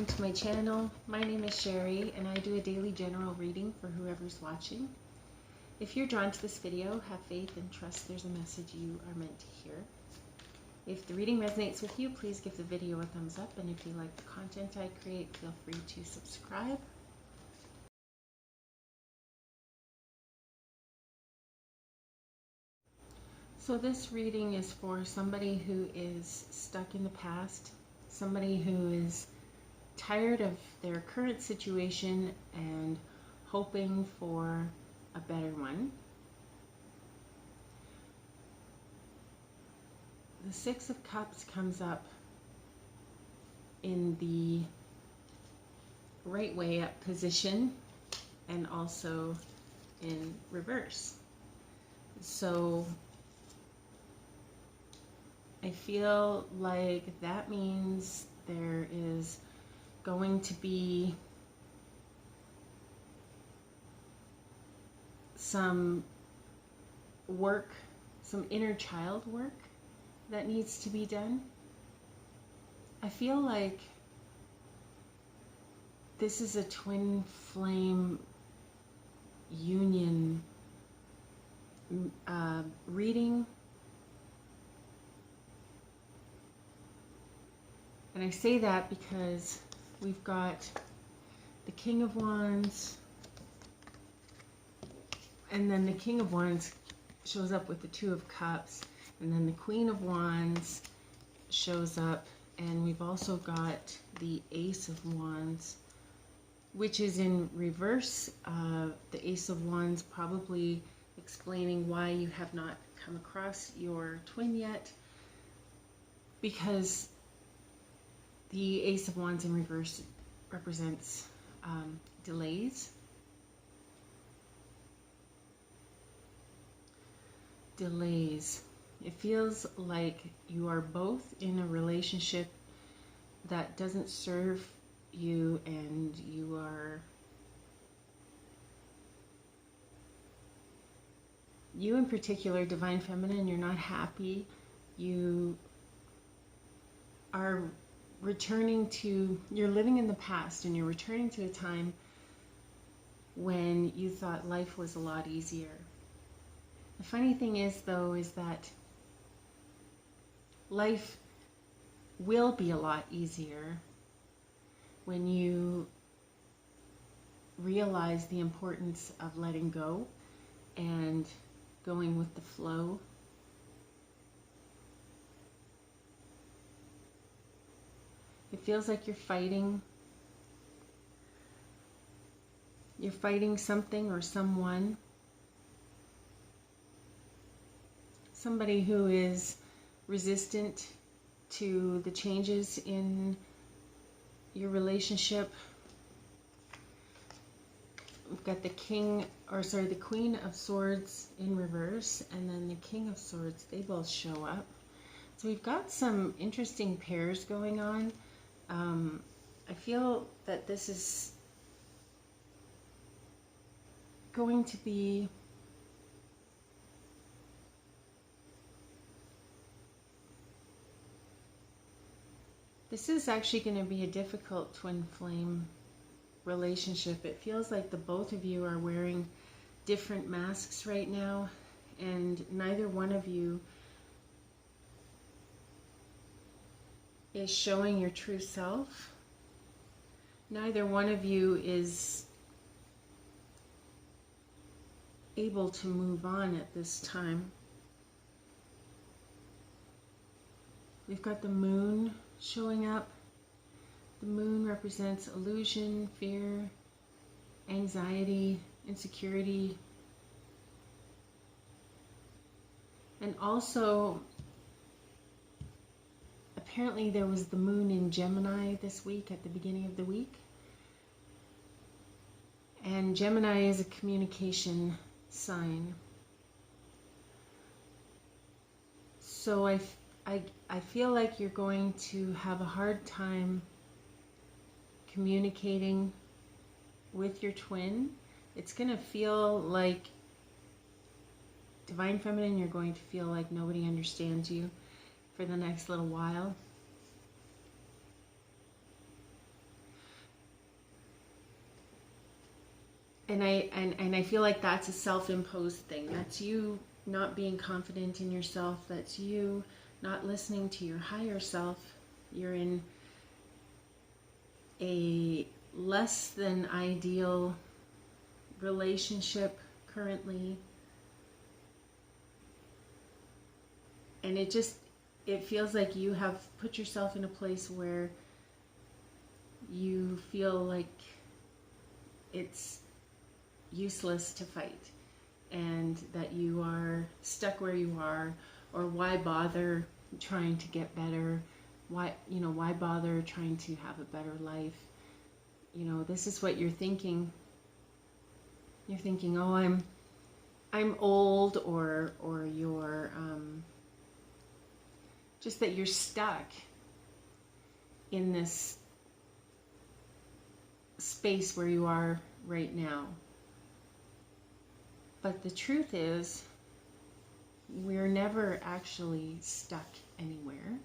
welcome to my channel. My name is Sherry and I do a daily general reading for whoever's watching. If you're drawn to this video, have faith and trust there's a message you are meant to hear. If the reading resonates with you, please give the video a thumbs up, and if you like the content I create, feel free to subscribe. So this reading is for somebody who is stuck in the past, somebody who is tired of their current situation and hoping for a better one. The Six of Cups comes up in the right way up position and also in reverse. So I feel like that means there is going to be some work, some inner child work that needs to be done. I feel like this is a twin flame union reading. And I say that because we've got the King of Wands, and then the King of Wands shows up with the Two of Cups, and then the Queen of Wands shows up, and we've also got the Ace of Wands, which is in reverse. The Ace of Wands probably explaining why you have not come across your twin yet, because the Ace of Wands in reverse represents delays. It feels like you are both in a relationship that doesn't serve you, and you in particular, Divine Feminine, you're not happy. You are you're living in the past, and you're returning to a time when you thought life was a lot easier. The funny thing is, though, is that life will be a lot easier when you realize the importance of letting go and going with the flow. It feels like you're fighting something or someone. Somebody who is resistant to the changes in your relationship. We've got the Queen of Swords in reverse, and then the King of Swords. They both show up. So we've got some interesting pairs going on. I feel that this is going to be actually going to be a difficult twin flame relationship. It feels like the both of you are wearing different masks right now, and neither one of you is showing your true self. Neither one of you is able to move on at this time. We've got the Moon showing up. The Moon represents illusion, fear, anxiety, insecurity, and also apparently there was the Moon in Gemini this week, at the beginning of the week. And Gemini is a communication sign. So I feel like you're going to have a hard time communicating with your twin. It's going to feel like, Divine Feminine, you're going to feel like nobody understands you for the next little while. And I feel like that's a self-imposed thing. That's you not being confident in yourself. That's you not listening to your higher self. You're in a less than ideal relationship currently. And it feels like you have put yourself in a place where you feel like it's useless to fight, and that you are stuck where you are, or why bother trying to get better? Why bother trying to have a better life? This is what you're thinking. You're thinking, oh, I'm old, or you're just that you're stuck in this space where you are right now. But the truth is, we're never actually stuck anywhere.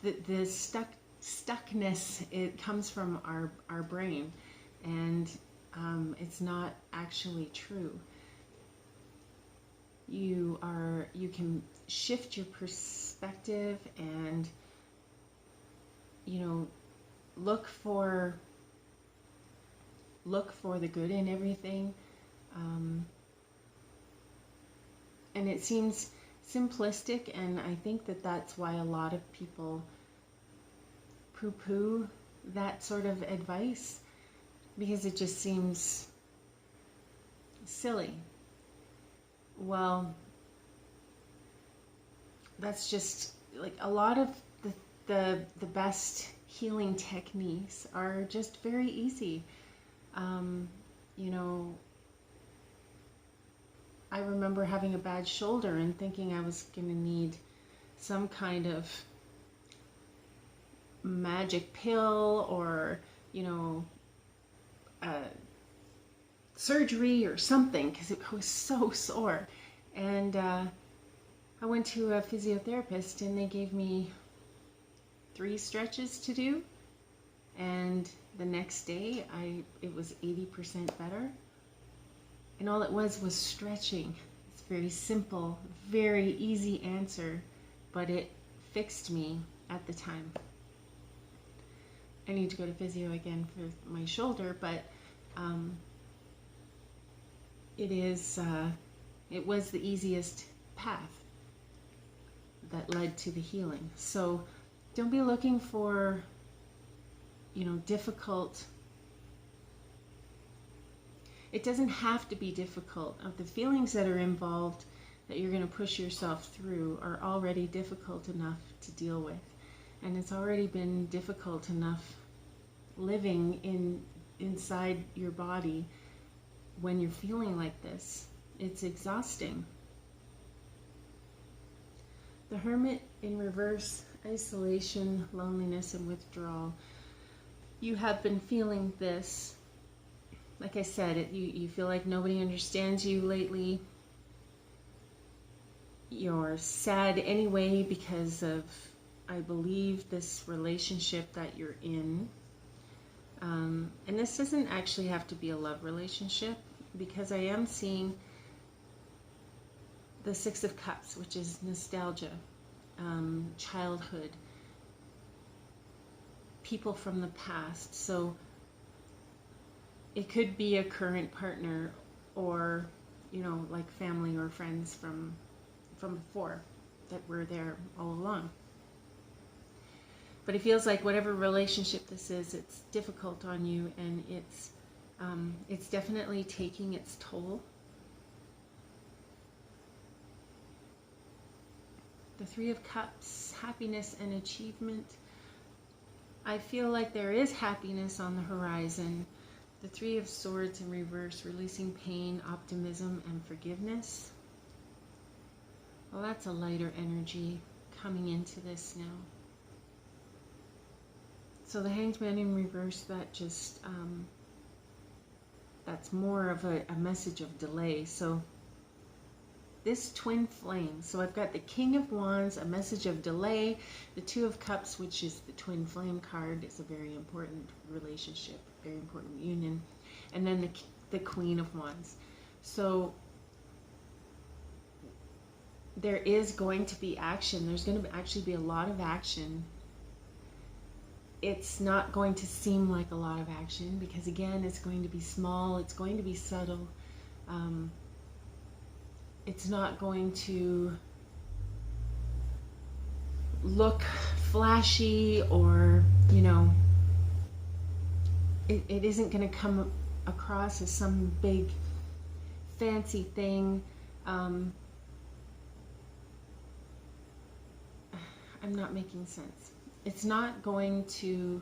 The stuckness, it comes from our brain, and it's not actually true. You can shift your perspective and look for the good in everything. And it seems simplistic, and I think that that's why a lot of people poo-poo that sort of advice, because it just seems silly. Well, that's just like a lot of the best healing techniques are just very easy. I remember having a bad shoulder and thinking I was going to need some kind of magic pill, or surgery or something, because it was so sore. And I went to a physiotherapist, and they gave me 3 stretches to do, and the next day it was 80% better. And all it was stretching. It's very simple, very easy answer, but it fixed me at the time. I need to go to physio again for my shoulder, but it was the easiest path that led to the healing. So don't be looking for difficult. It doesn't have to be difficult. The feelings that are involved that you're going to push yourself through are already difficult enough to deal with. And it's already been difficult enough living inside your body when you're feeling like this. It's exhausting. The Hermit in reverse, isolation, loneliness, and withdrawal. You have been feeling this. Like I said, you feel like nobody understands you lately. You're sad anyway because of, I believe, this relationship that you're in. And this doesn't actually have to be a love relationship, because I am seeing the 6 of Cups, which is nostalgia, childhood, people from the past. So it could be a current partner, or like family or friends from before that were there all along. But it feels like whatever relationship this is, it's difficult on you, and it's definitely taking its toll. The 3 of Cups, happiness and achievement. I feel like there is happiness on the horizon. The 3 of Swords in reverse, releasing pain, optimism, and forgiveness. Well, that's a lighter energy coming into this now. So the Hanged Man in reverse, that just, that's more of a message of delay. So this twin flame. So I've got the King of Wands, a message of delay. The Two of Cups, which is the twin flame card, is a very important relationship, very important union. And then the Queen of Wands. So there is going to be action. There's going to actually be a lot of action. It's not going to seem like a lot of action because, again, it's going to be small. It's going to be subtle. It's not going to look flashy or, you know, it isn't going to come across as some big fancy thing. I'm not making sense. It's not going to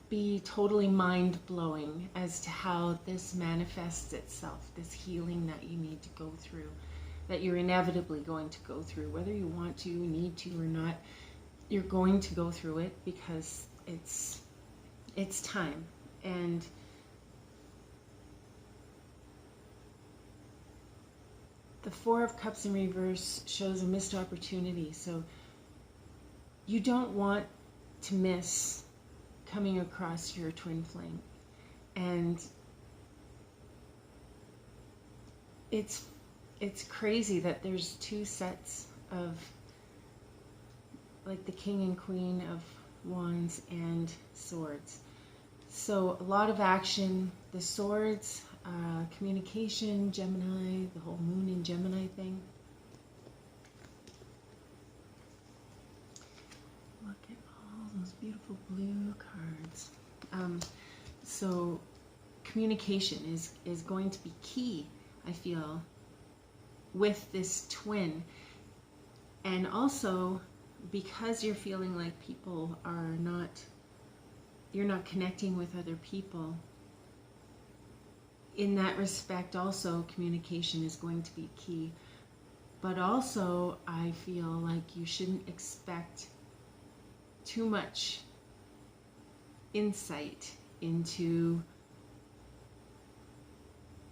be totally mind-blowing as to how this manifests itself, this healing that you need to go through, that you're inevitably going to go through, whether you want to, need to, or not. You're going to go through it because it's time. And the Four of Cups in reverse shows a missed opportunity. So you don't want to miss coming across your twin flame. And it's crazy that there's two sets of, like, the King and Queen of Wands and Swords. So a lot of action. The Swords, communication, Gemini, the whole Moon in Gemini thing. Look at all those beautiful blue cards. So communication is going to be key, I feel, with this twin. And also, because you're feeling like people are not, you're not connecting with other people, in that respect also communication is going to be key. But also, I feel like you shouldn't expect too much insight into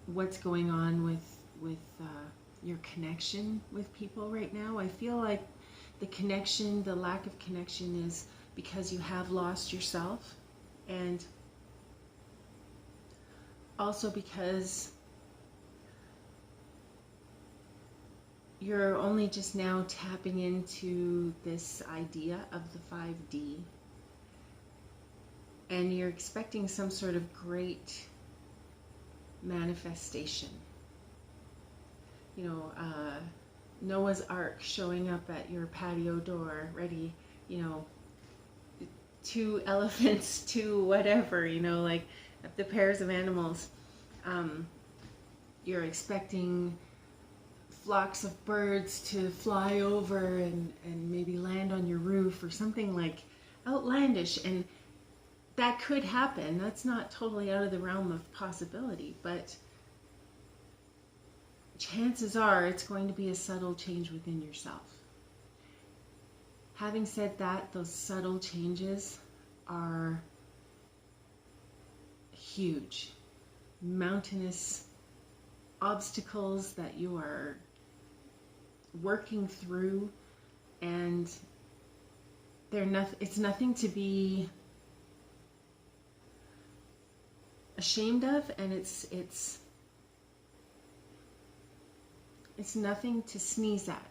what's going on with your connection with people right now. I feel like the connection, the lack of connection, is because you have lost yourself, and also because you're only just now tapping into this idea of the 5D, and you're expecting some sort of great manifestation. You know, Noah's Ark showing up at your patio door, ready, you know, 2 elephants, 2 whatever, you know, like the pairs of animals. You're expecting flocks of birds to fly over and maybe land on your roof or something like outlandish, and that could happen. That's not totally out of the realm of possibility, but chances are it's going to be a subtle change within yourself. Having said that, those subtle changes are huge, mountainous obstacles that you are working through, and it's nothing to be ashamed of, and it's nothing to sneeze at.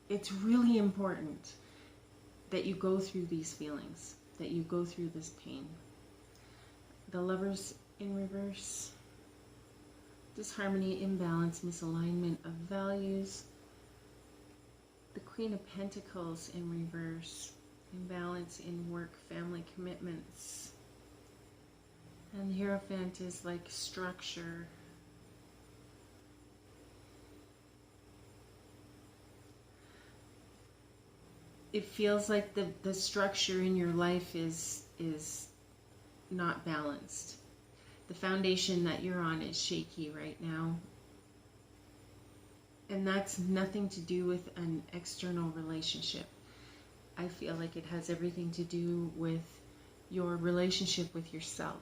It's really important that you go through these feelings, that you go through this pain. The Lovers in reverse, disharmony, imbalance, misalignment of values. The Queen of Pentacles in reverse, imbalance in work, family commitments. And the Hierophant is like structure. It feels like the structure in your life is not balanced. The foundation that you're on is shaky right now. And that's nothing to do with an external relationship. I feel like it has everything to do with your relationship with yourself.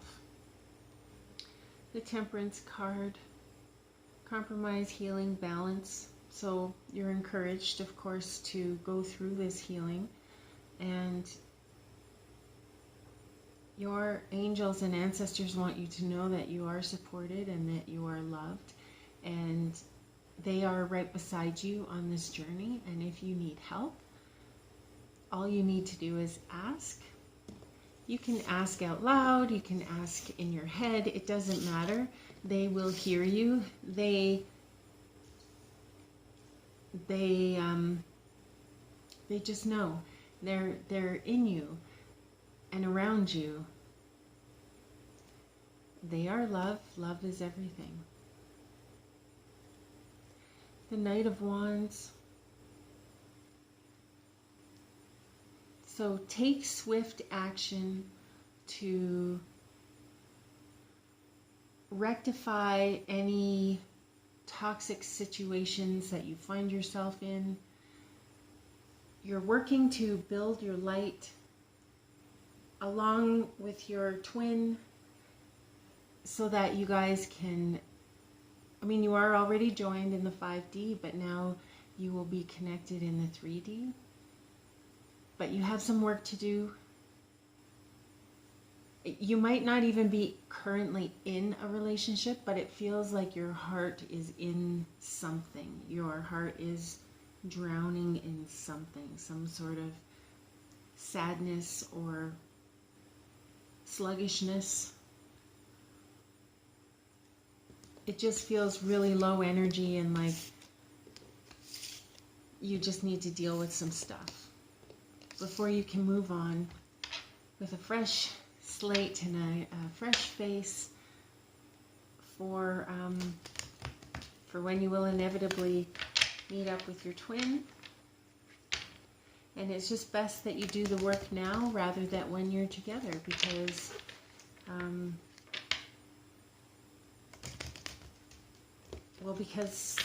The Temperance card, compromise, healing, balance. So you're encouraged, of course, to go through this healing, and your angels and ancestors want you to know that you are supported and that you are loved, and they are right beside you on this journey. And if you need help, all you need to do is ask. You can ask out loud, you can ask in your head, it doesn't matter. They will hear you. They just know. They're in you and around you. They are love. Love is everything. The Knight of Wands. So take swift action to rectify any toxic situations that you find yourself in. You're working to build your light along with your twin so that you guys can, I mean, you are already joined in the 5D, but now you will be connected in the 3D. But you have some work to do. You might not even be currently in a relationship, but it feels like your heart is in something. Your heart is drowning in something, some sort of sadness or sluggishness. It just feels really low energy, and like you just need to deal with some stuff before you can move on with a fresh slate and a fresh face for when you will inevitably meet up with your twin. And it's just best that you do the work now rather than when you're together, because because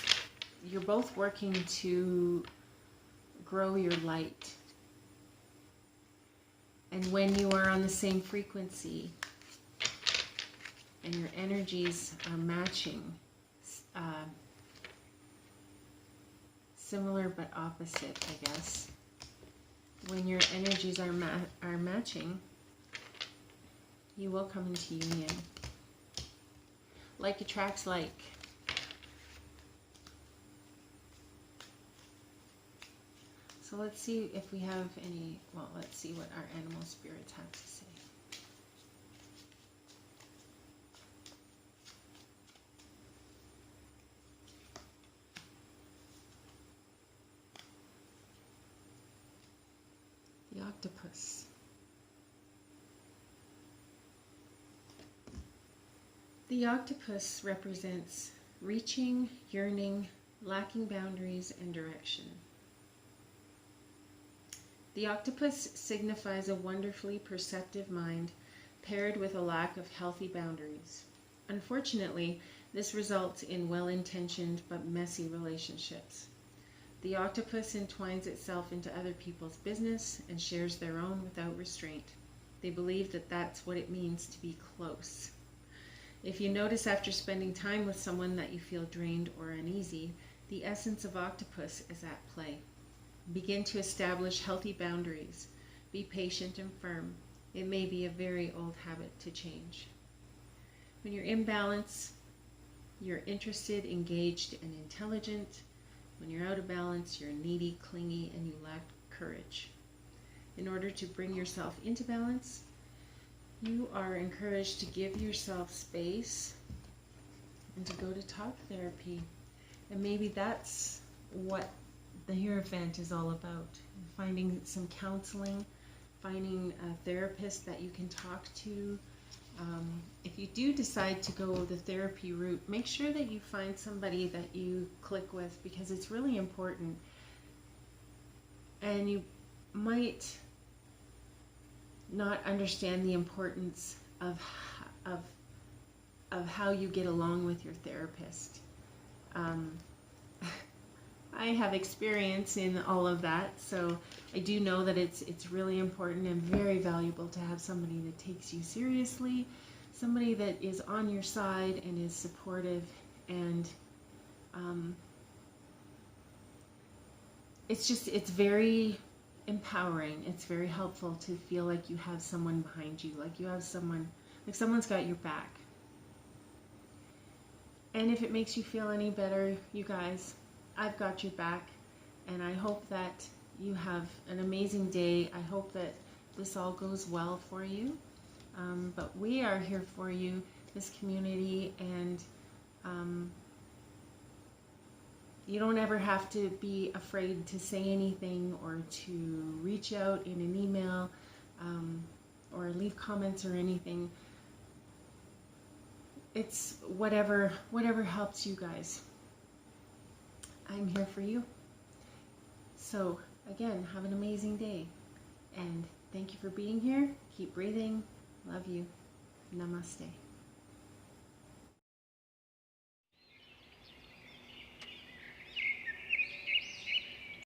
you're both working to grow your light. And when you are on the same frequency and your energies are matching, similar but opposite, I guess. When your energies are matching, you will come into union. Like attracts like. So let's see if we have any, well, let's see what our animal spirits have to say. The octopus. The octopus represents reaching, yearning, lacking boundaries and direction. The octopus signifies a wonderfully perceptive mind paired with a lack of healthy boundaries. Unfortunately, this results in well-intentioned but messy relationships. The octopus entwines itself into other people's business and shares their own without restraint. They believe that that's what it means to be close. If you notice after spending time with someone that you feel drained or uneasy, the essence of octopus is at play. Begin to establish healthy boundaries. Be patient and firm. It may be a very old habit to change. When you're in balance, you're interested, engaged, and intelligent. When you're out of balance, you're needy, clingy, and you lack courage. In order to bring yourself into balance, you are encouraged to give yourself space and to go to talk therapy. And maybe that's what the Hierophant is all about. Finding some counseling, finding a therapist that you can talk to. If you do decide to go the therapy route, make sure that you find somebody that you click with, because it's really important. And you might not understand the importance of how you get along with your therapist. I have experience in all of that, so I do know that it's really important and very valuable to have somebody that takes you seriously, somebody that is on your side and is supportive and it's very empowering. It's very helpful to feel like you have someone behind you, like you have someone, like someone's got your back. And if it makes you feel any better, you guys, I've got your back, and I hope that you have an amazing day. I hope that this all goes well for you. But we are here for you, this community, and you don't ever have to be afraid to say anything or to reach out in an email or leave comments or anything. It's whatever helps you guys. I'm here for you. So again, have an amazing day, and thank you for being here. Keep breathing. Love you. Namaste.